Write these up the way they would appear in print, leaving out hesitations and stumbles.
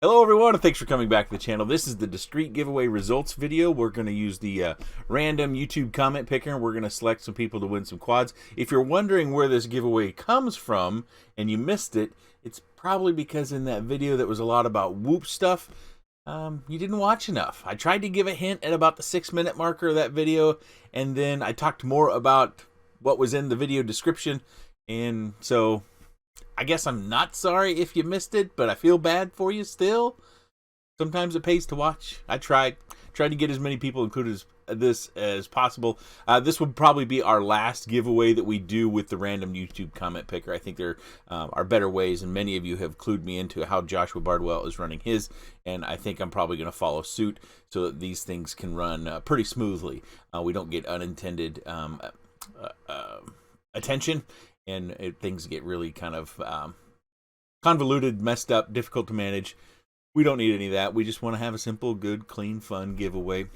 Hello everyone, and thanks for coming back to the channel. This is the Discrete giveaway results video. We're going to use the random YouTube comment picker, and we're going to select some people to win some quads. If you're wondering where this giveaway comes from and you missed it, it's probably because in that video that was a lot about Whoop stuff, you didn't watch enough. I tried to give a hint at about the 6-minute marker of that video, and then I talked more about what was in the video description, and so I guess I'm not sorry if you missed it, but I feel bad for you still. Sometimes it pays to watch. I tried to get as many people included this as possible. This would probably be our last giveaway that we do with the random YouTube comment picker. I think there are better ways, and many of you have clued me into how Joshua Bardwell is running his, and I think I'm probably going to follow suit so that these things can run pretty smoothly. We don't get unintended attention, and things get really kind of convoluted, messed up, difficult to manage. We don't need any of that. We just want to have a simple, good, clean, fun giveaway.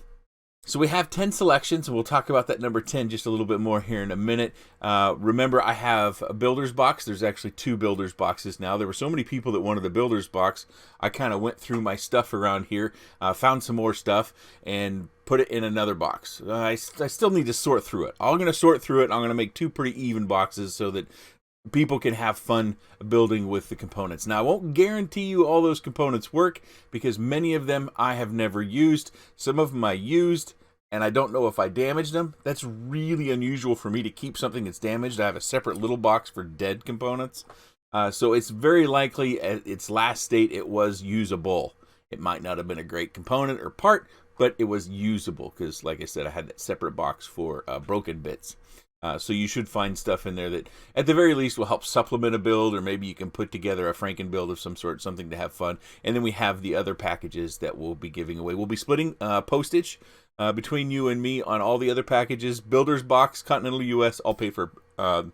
So we have 10 selections, and we'll talk about that number 10 just a little bit more here in a minute. Remember, I have a builder's box. There's actually 2 builder's boxes now. There were so many people that wanted the builder's box, I kind of went through my stuff around here, found some more stuff, and put it in another box. I still need to sort through it. I'm going to sort through it, and I'm going to make 2 pretty even boxes so that people can have fun building with the components. Now, I won't guarantee you all those components work because many of them I have never used. Some of them I used, and I don't know if I damaged them. That's really unusual for me to keep something that's damaged. I have a separate little box for dead components. So it's very likely at its last state it was usable. It might not have been a great component or part, but it was usable because, like I said, I had that separate box for broken bits. So you should find stuff in there that, at the very least, will help supplement a build, or maybe you can put together a Franken build of some sort, something to have fun. And then we have the other packages that we'll be giving away. We'll be splitting postage between you and me on all the other packages. Builder's box, Continental US, I'll pay for. I'll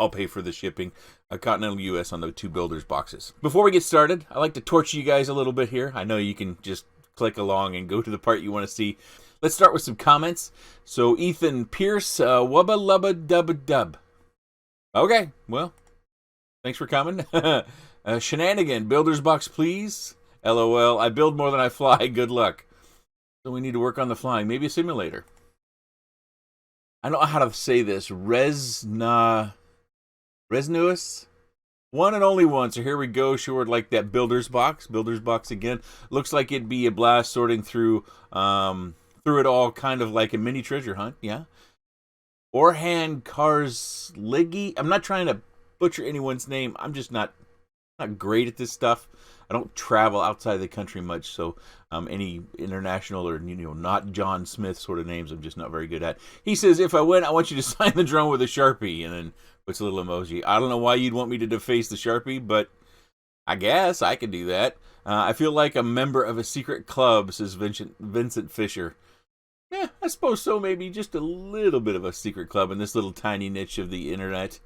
pay for the shipping. Continental US on the 2 builders boxes. Before we get started, I like to torture you guys a little bit here. I know you can just click along and go to the part you want to see. Let's start with some comments. So Ethan Pierce, wubba lubba dubba dub. Okay, well, thanks for coming. Shenanigan, builder's box, please. LOL, I build more than I fly. Good luck. So we need to work on the flying. Maybe a simulator. I don't know how to say this. Resnuous? One and only one. So here we go. Sure, like that builder's box. Builder's box again. Looks like it'd be a blast sorting through it all, kind of like a mini treasure hunt. Yeah. Orhan Karsliggy. I'm not trying to butcher anyone's name. I'm just not great at this stuff. I don't travel outside the country much, so any international or not John Smith sort of names I'm just not very good at. He says, if I win, I want you to sign the drum with a Sharpie, and then puts a little emoji. I don't know why you'd want me to deface the Sharpie, but I guess I could do that. I feel like a member of a secret club, says Vincent Fisher. Yeah, I suppose so. Maybe just a little bit of a secret club in this little tiny niche of the internet.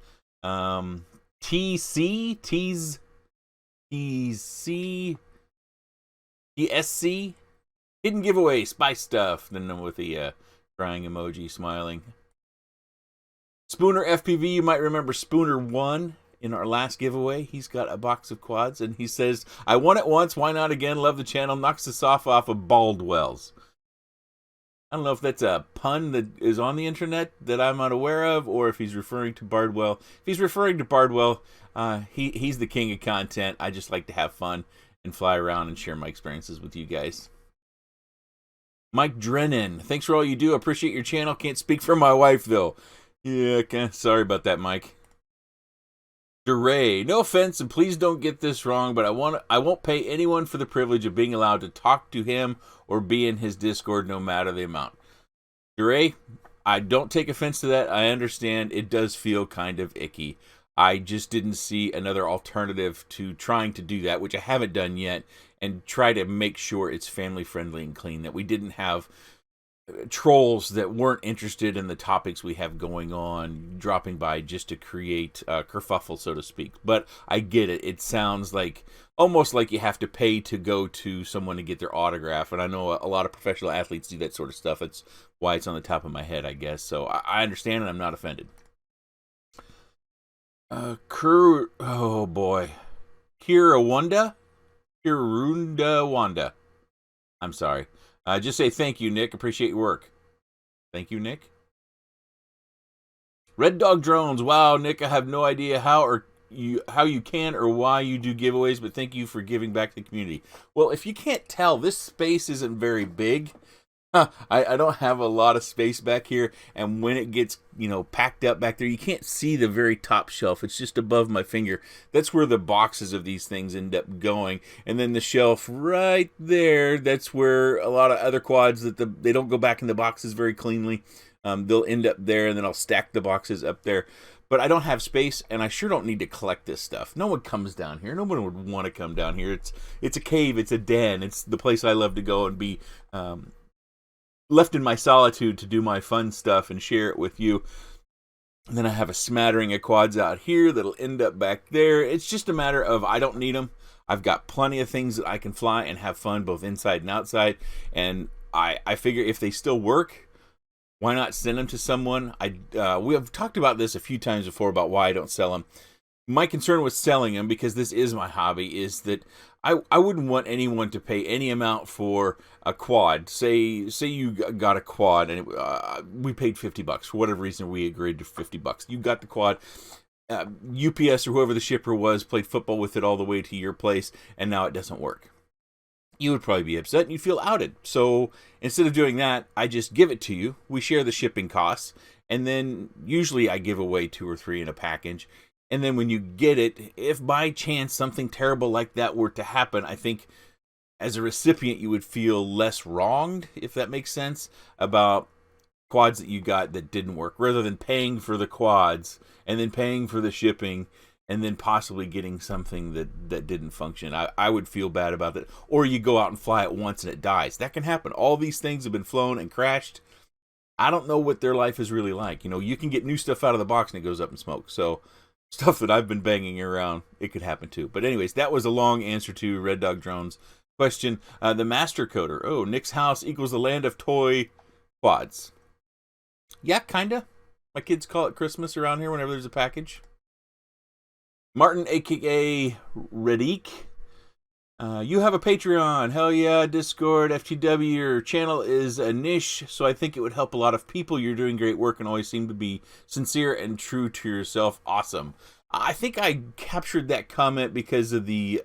TSC, hidden giveaway, spy stuff. Then with the crying emoji, smiling. Spooner FPV, you might remember Spooner won in our last giveaway. He's got a box of quads, and he says, I won it once, why not again? Love the channel. Knocks the soft off of Baldwells. I don't know if that's a pun that is on the internet that I'm unaware of, or if he's referring to Bardwell. If he's referring to Bardwell, he's the king of content. I just like to have fun and fly around and share my experiences with you guys. Mike Drennan, thanks for all you do. Appreciate your channel. Can't speak for my wife, though. Yeah, sorry about that, Mike. DeRay, no offense, and please don't get this wrong, but I won't pay anyone for the privilege of being allowed to talk to him or be in his Discord, no matter the amount. DeRay, I don't take offense to that. I understand it does feel kind of icky. I just didn't see another alternative to trying to do that, which I haven't done yet, and try to make sure it's family friendly and clean, that we didn't have trolls that weren't interested in the topics we have going on dropping by just to create kerfuffle, so to speak. But I get it. It sounds like almost like you have to pay to go to someone to get their autograph, and I know a lot of professional athletes do that sort of stuff. That's why it's on the top of my head, I guess. So I understand, and I'm not offended. Oh boy, Kira Wanda. Hirunda Wanda. I'm sorry. Just say thank you, Nick. Appreciate your work. Thank you, Nick. Red Dog Drones. Wow, Nick, I have no idea how you can or why you do giveaways, but thank you for giving back to the community. Well, if you can't tell, this space isn't very big. I don't have a lot of space back here, and when it gets, packed up back there, you can't see the very top shelf. It's just above my finger. That's where the boxes of these things end up going, and then the shelf right there, that's where a lot of other quads they don't go back in the boxes very cleanly. They'll end up there, and then I'll stack the boxes up there. But I don't have space, and I sure don't need to collect this stuff. No one comes down here. No one would want to come down here. It's a cave. It's a den. It's the place I love to go and be left in my solitude to do my fun stuff and share it with you. And then I have a smattering of quads out here that'll end up back there. It's just a matter of I don't need them. I've got plenty of things that I can fly and have fun both inside and outside. And I figure if they still work, why not send them to someone? We have talked about this a few times before about why I don't sell them. My concern with selling them, because this is my hobby, is that I wouldn't want anyone to pay any amount for a quad. Say you got a quad and we paid $50 for whatever reason. We agreed to $50. You got the quad. UPS or whoever the shipper was played football with it all the way to your place, and now it doesn't work. You would probably be upset and you'd feel outed. So instead of doing that, I just give it to you. We share the shipping costs, and then usually I give away 2 or 3 in a package. And then when you get it, if by chance something terrible like that were to happen, I think as a recipient you would feel less wronged, if that makes sense, about quads that you got that didn't work, rather than paying for the quads and then paying for the shipping and then possibly getting something that didn't function. I would feel bad about that. Or you go out and fly it once and it dies. That can happen. All these things have been flown and crashed. I don't know what their life is really like. You can get new stuff out of the box and it goes up in smoke. So stuff that I've been banging around, it could happen too. But anyways, that was a long answer to Red Dog Drones' question. The Master Coder. Oh, Nick's house equals the land of toy quads. Yeah, kinda. My kids call it Christmas around here whenever there's a package. Martin, a.k.a. Redik. You have a Patreon. Hell yeah. Discord, FTW. Your channel is a niche, so I think it would help a lot of people. You're doing great work and always seem to be sincere and true to yourself. Awesome. I think I captured that comment because of the,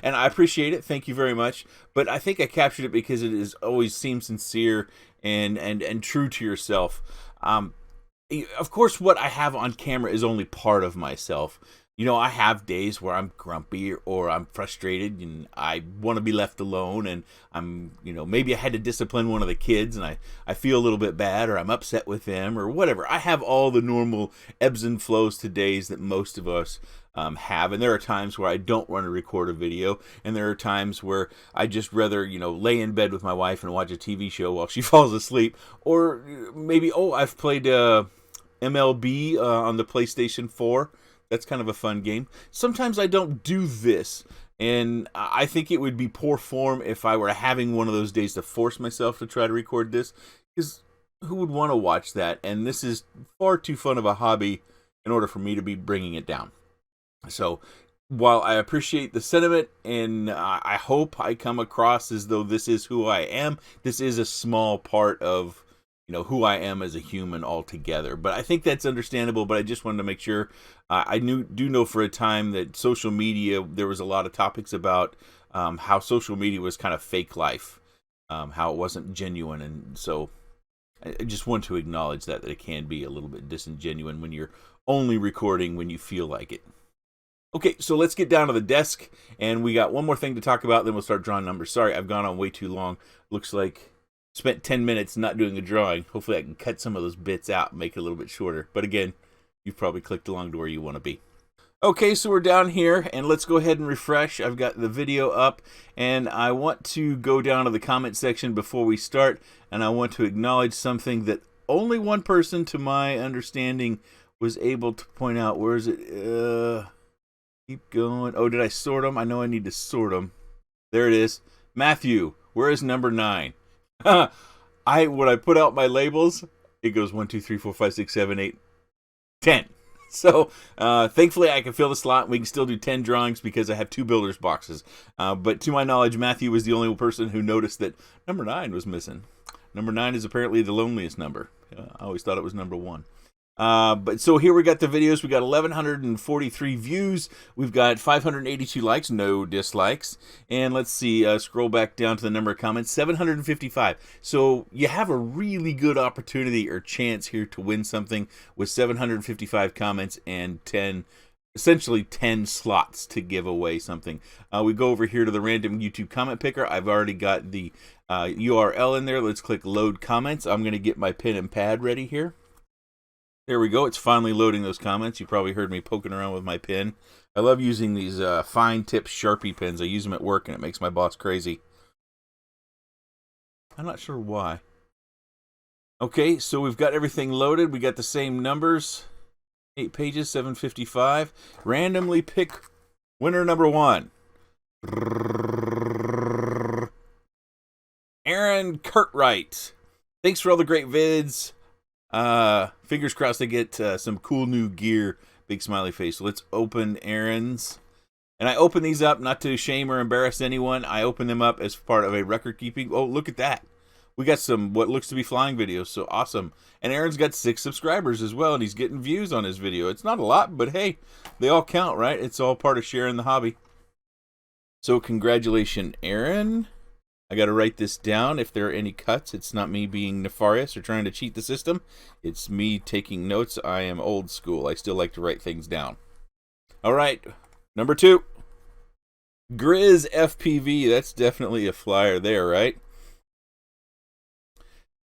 and I appreciate it. Thank you very much. But I think I captured it because it is always seems sincere and true to yourself. Of course, what I have on camera is only part of myself. I have days where I'm grumpy or I'm frustrated and I want to be left alone, and maybe I had to discipline one of the kids and I feel a little bit bad, or I'm upset with them or whatever. I have all the normal ebbs and flows to days that most of us have, and there are times where I don't want to record a video, and there are times where I just rather, lay in bed with my wife and watch a TV show while she falls asleep, or maybe, I've played MLB on the PlayStation 4. That's kind of a fun game. Sometimes I don't do this, and I think it would be poor form if I were having one of those days to force myself to try to record this, because who would want to watch that? And this is far too fun of a hobby in order for me to be bringing it down. So while I appreciate the sentiment, and I hope I come across as though this is who I am, this is a small part of who I am as a human altogether. But I think that's understandable, but I just wanted to make sure. I do know for a time that social media, there was a lot of topics about how social media was kind of fake life, how it wasn't genuine. And so I just want to acknowledge that it can be a little bit disingenuous when you're only recording when you feel like it. Okay, so let's get down to the desk, and we got one more thing to talk about, then we'll start drawing numbers. Sorry, I've gone on way too long. Looks like spent 10 minutes not doing a drawing. Hopefully I can cut some of those bits out and make it a little bit shorter. But again, you've probably clicked along to where you want to be. Okay, so we're down here, and let's go ahead and refresh. I've got the video up, and I want to go down to the comment section before we start, and I want to acknowledge something that only one person, to my understanding, was able to point out. Where is it? Keep going. Oh, did I sort them? I know I need to sort them. There it is. Matthew, where is number 9? When I put out my labels, it goes 1, 2, 3, 4, 5, 6, 7, 8, 10. So thankfully I can fill the slot. We can still do 10 drawings because I have 2 builders boxes. But to my knowledge, Matthew was the only person who noticed that number 9 was missing. Number 9 is apparently the loneliest number. I always thought it was number 1. But so here we got the videos. We got 1,143 views. We've got 582 likes, no dislikes. And let's see, scroll back down to the number of comments, 755. So you have a really good opportunity or chance here to win something with 755 comments and essentially 10 slots to give away something. We go over here to the random YouTube comment picker. I've already got the URL in there. Let's click load comments. I'm going to get my pen and pad ready here. There we go. It's finally loading those comments. You probably heard me poking around with my pen. I love using these fine tip Sharpie pens. I use them at work and it makes my boss crazy. I'm not sure why. Okay, so we've got everything loaded. We got the same numbers. 8 pages, 755. Randomly pick winner number 1. Aaron Curtright. Thanks for all the great vids. Fingers crossed I get some cool new gear. Big smiley face. So let's open Aaron's. And I open these up not to shame or embarrass anyone. I open them up as part of a record keeping. Oh, look at that. We got some what looks to be flying videos. So awesome. And Aaron's got 6 subscribers as well, and he's getting views on his video. It's not a lot, but hey, they all count, right? It's all part of sharing the hobby. So congratulations, Aaron. I got to write this down. If there are any cuts, it's not me being nefarious or trying to cheat the system. It's me taking notes. I am old school. I still like to write things down. All right, number 2. Grizz FPV. That's definitely a flyer there, right?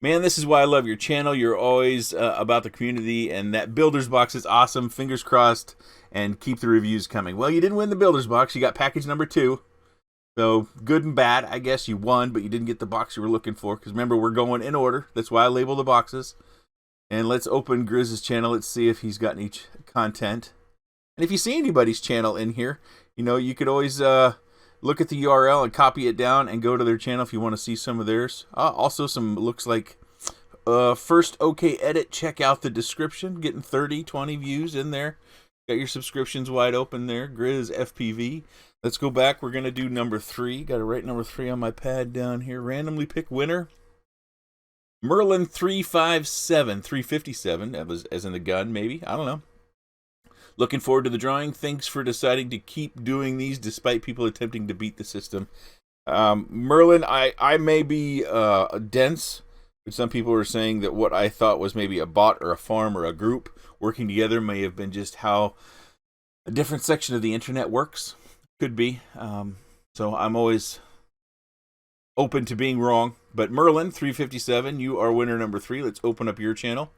Man, this is why I love your channel. You're always about the community, and that Builder's Box is awesome. Fingers crossed, and keep the reviews coming. Well, you didn't win the Builder's Box. You got package number 2. So, good and bad. I guess you won, but you didn't get the box you were looking for. Because remember, we're going in order. That's why I label the boxes. And let's open Grizz's channel. Let's see if he's got any content. And if you see anybody's channel in here, you know, you could always look at the URL and copy it down and go to their channel if you want to see some of theirs. Also, some looks like first OK Edit. Check out the description. Getting 30, 20 views in there. Got your subscriptions wide open there. Grizz FPV. Let's go back. We're going to do number 3. Got to write number 3 on my pad down here. Randomly pick winner. Merlin 357. 357. That was as in the gun, maybe. I don't know. Looking forward to the drawing. Thanks for deciding to keep doing these despite people attempting to beat the system. Merlin, I may be dense, but some people are saying that what I thought was maybe a bot or a farm or a group working together may have been just how a different section of the internet works. Could be. So I'm always open to being wrong. But Merlin 357, you are winner number 3. Let's open up your channel.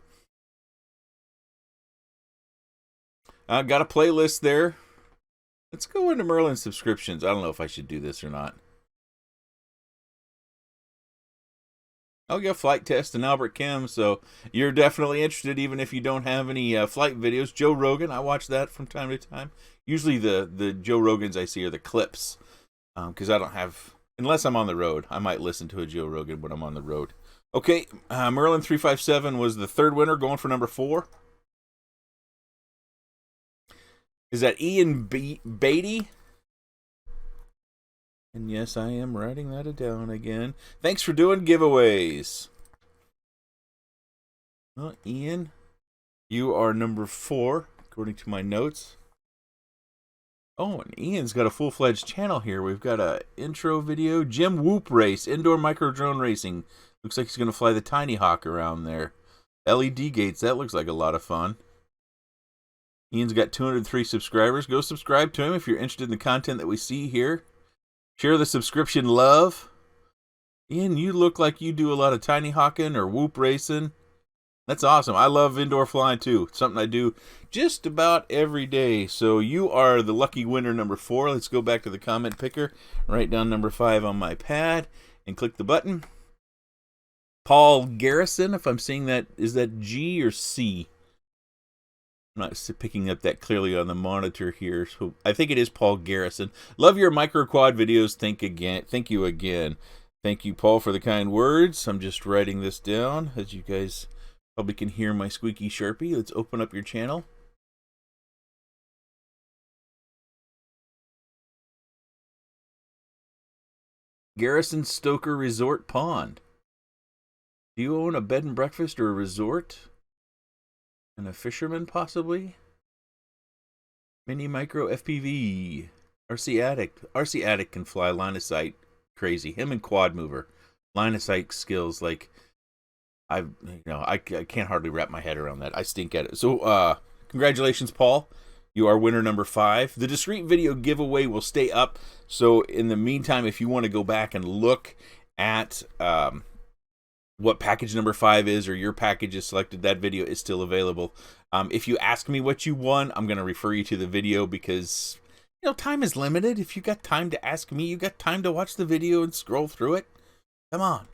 Got a playlist there. Let's go into Merlin subscriptions. I don't know if I should do this or not. I'll go flight test and Albert Kim, so you're definitely interested even if you don't have any flight videos. Joe Rogan, I watch that from time to time. Usually the Joe Rogans I see are the clips, because I don't have, unless I'm on the road. I might listen to a Joe Rogan when I'm on the road. Okay, Merlin 357 was the 3rd winner, going for number 4. Is that Ian Beatty? And yes, I am writing that down again. Thanks for doing giveaways. Well, Ian, you are number 4, according to my notes. Oh, and Ian's got a full-fledged channel here. We've got a intro video. Jim Whoop Race, indoor micro drone racing. Looks like he's going to fly the Tiny Hawk around there. LED gates, that looks like a lot of fun. Ian's got 203 subscribers. Go subscribe to him if you're interested in the content that we see here. Share the subscription love. Ian, you look like you do a lot of tiny hawking or whoop racing. That's awesome. I love indoor flying too. It's something I do just about every day. So you are the lucky winner number 4. Let's go back to the comment picker. Write down number 5 on my pad and click the button. Paul Garrison, if I'm seeing that, is that G or C? I'm not picking up that clearly on the monitor here, so I think it is Paul Garrison. Love your micro quad videos. Thank you again. Thank you, Paul, for the kind words. I'm just writing this down, as you guys probably can hear my squeaky Sharpie. Let's open up your channel. Garrison Stoker Resort Pond. Do you own a bed and breakfast or a resort? And a fisherman, possibly? Mini Micro FPV. RC Addict. RC Addict can fly line of sight. Crazy. Him and Quad Mover. Line of sight skills, like, I can't hardly wrap my head around that. I stink at it. So, congratulations, Paul. You are winner number 5. The Discrete video giveaway will stay up. So, in the meantime, if you want to go back and look at what package number 5 is, or your package is selected, that video is still available. If you ask me what you won, I'm going to refer you to the video because, time is limited. If you got time to ask me, you got time to watch the video and scroll through it. Come on.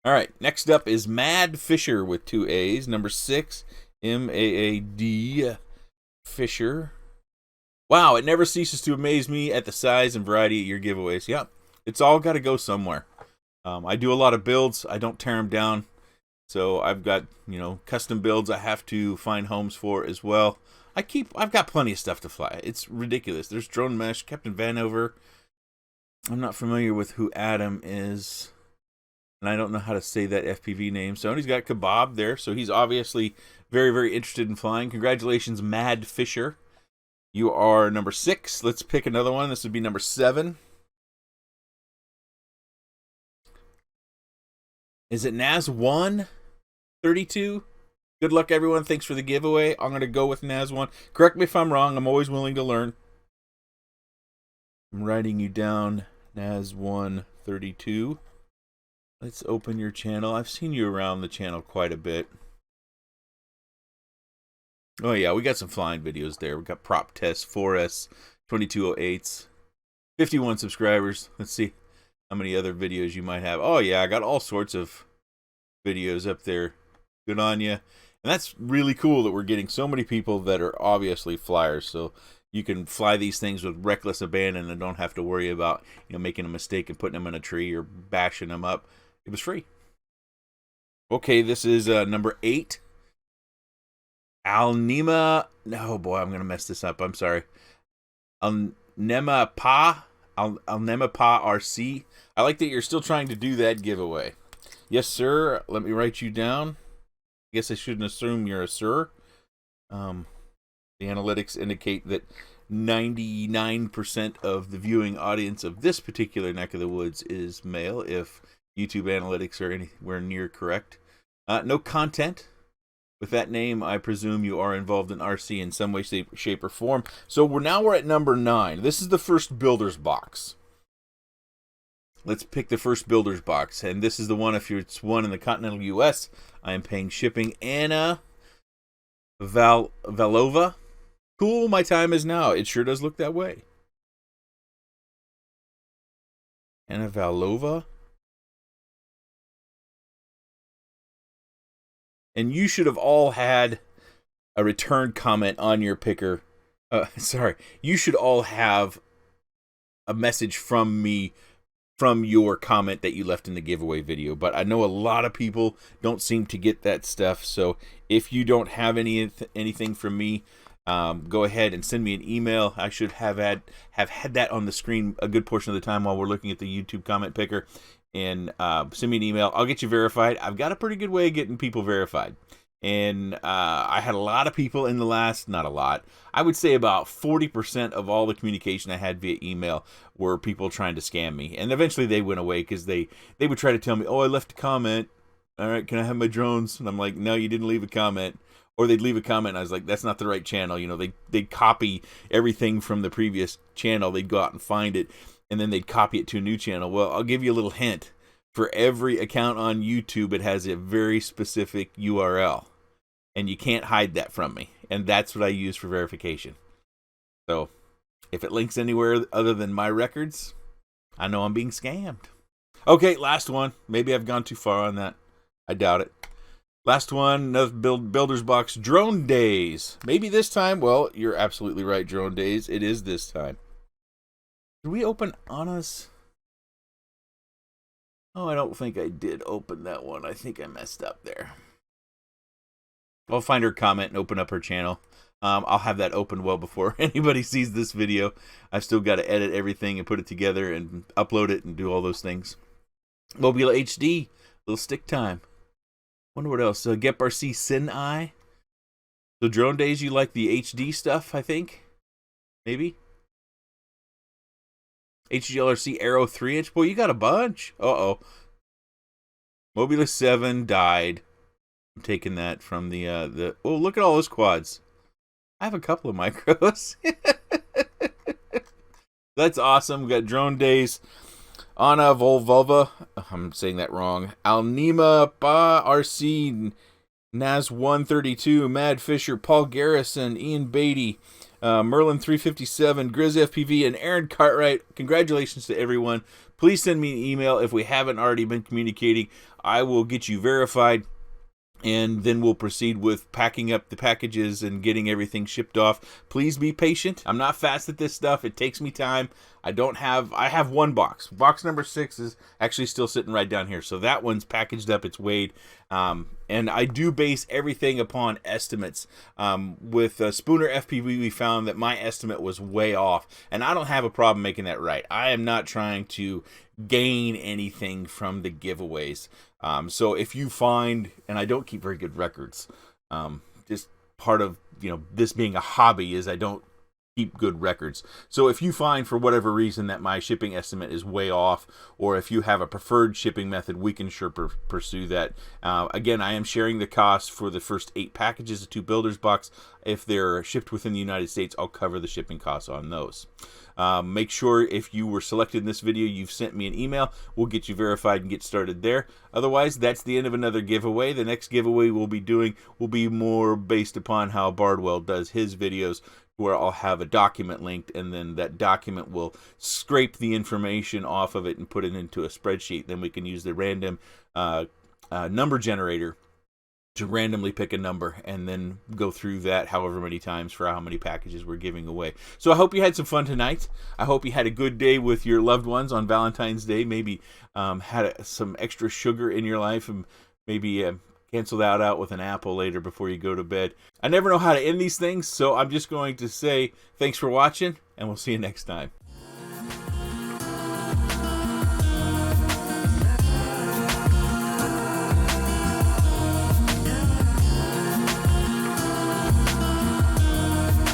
All right, next up is Mad Fisher with 2 A's. Number 6, M-A-A-D, Fisher. Wow, it never ceases to amaze me at the size and variety of your giveaways. Yep, it's all got to go somewhere. I do a lot of builds. I don't tear them down. So I've got, custom builds I have to find homes for as well. I've got plenty of stuff to fly. It's ridiculous. There's Drone Mesh, Captain Vanover. I'm not familiar with who Adam is. And I don't know how to say that FPV name. Sony's got Kebab there, so he's obviously very, very interested in flying. Congratulations, Mad Fisher. You are number 6. Let's pick another one. This would be number 7. Is it Naz1 32? Good luck, everyone. Thanks for the giveaway. I'm going to go with Naz1. Correct me if I'm wrong. I'm always willing to learn. I'm writing you down, Naz1 32. Let's open your channel. I've seen you around the channel quite a bit. Oh, yeah, we got some flying videos there. We got prop tests, 4S, 2208s, 51 subscribers. Let's see how many other videos you might have. Oh, yeah, I got all sorts of videos up there. Good on you. And that's really cool that we're getting so many people that are obviously flyers. So you can fly these things with reckless abandon and don't have to worry about, making a mistake and putting them in a tree or bashing them up. It was free. Okay, this is number 8. Alnema. Oh boy, I'm gonna mess this up. I'm sorry. Alnema Pa RC. I like that you're still trying to do that giveaway. Yes, sir. Let me write you down. I guess I shouldn't assume you're a sir. The analytics indicate that 99% of the viewing audience of this particular neck of the woods is male, if YouTube analytics are anywhere near correct. No content. With that name, I presume you are involved in RC in some way, shape, or form. So we're at number 9. This is the first builder's box. Let's pick the first builder's box. And this is the one, if it's one in the continental U.S., I am paying shipping. Anna Valova. Cool, my time is now. It sure does look that way. Anna Valova. And you should have all had a return comment on your picker. You should all have a message from me from your comment that you left in the giveaway video. But I know a lot of people don't seem to get that stuff. So if you don't have anything from me, go ahead and send me an email. I should have had that on the screen a good portion of the time while we're looking at the YouTube comment picker. And send me an email. I'll get you verified. I've got a pretty good way of getting people verified. And I had a lot of people in the last, not a lot, I would say about 40% of all the communication I had via email were people trying to scam me. And eventually they went away because they would try to tell me, oh, I left a comment. All right, can I have my drones? And I'm like, no, you didn't leave a comment. Or they'd leave a comment and I was like, that's not the right channel. They'd copy everything from the previous channel. They'd go out and find it. And then they'd copy it to a new channel. Well, I'll give you a little hint. For every account on YouTube, it has a very specific URL. And you can't hide that from me. And that's what I use for verification. So, if it links anywhere other than my records, I know I'm being scammed. Okay, last one. Maybe I've gone too far on that. I doubt it. Last one, another builder's box. Drone Days. Maybe this time. Well, you're absolutely right, Drone Days. It is this time. Did we open Anna's? Oh, I don't think I did open that one. I think I messed up there. I'll find her comment and open up her channel. I'll have that open well before anybody sees this video. I've still got to edit everything and put it together and upload it and do all those things. Mobile HD, little stick time. Wonder what else. Gep RC Sin Eye. So Drone Days, you like the HD stuff, I think? Maybe? HGLRC Aero 3-inch. Boy, you got a bunch. Uh-oh. Mobile 7 died. I'm taking that from the... Oh, look at all those quads. I have a couple of micros. That's awesome. We got Drone Days. Anna Volvova. I'm saying that wrong. Alnima Ba RC Naz 132. Mad Fisher. Paul Garrison. Ian Beatty. Merlin 357. Grizz FPV. And Aaron Cartwright. Congratulations to everyone. Please send me an email if we haven't already been communicating. I will get you verified. And then we'll proceed with packing up the packages and getting everything shipped off. Please be patient. I'm not fast at this stuff. It takes me time. I have one box. Box number 6 is actually still sitting right down here. So that one's packaged up. It's weighed. And I do base everything upon estimates. With Spooner FPV, we found that my estimate was way off. And I don't have a problem making that right. I am not trying to gain anything from the giveaways. So if you find, and I don't keep very good records, just part of, this being a hobby is I don't keep good records. So if you find for whatever reason that my shipping estimate is way off, or if you have a preferred shipping method, we can sure pursue that. Again, I am sharing the cost for the first 8 packages of 2 builders box. If they're shipped within the United States, I'll cover the shipping costs on those. Make sure if you were selected in this video, you've sent me an email. We'll get you verified and get started there. Otherwise, that's the end of another giveaway. The next giveaway we'll be doing will be more based upon how Bardwell does his videos, where I'll have a document linked, and then that document will scrape the information off of it and put it into a spreadsheet. Then we can use the random number generator to randomly pick a number and then go through that however many times for how many packages we're giving away. So I hope you had some fun tonight. I hope you had a good day with your loved ones on Valentine's Day. Maybe had some extra sugar in your life, and maybe cancel that out with an apple later before you go to bed. I never know how to end these things, so I'm just going to say thanks for watching, and we'll see you next time.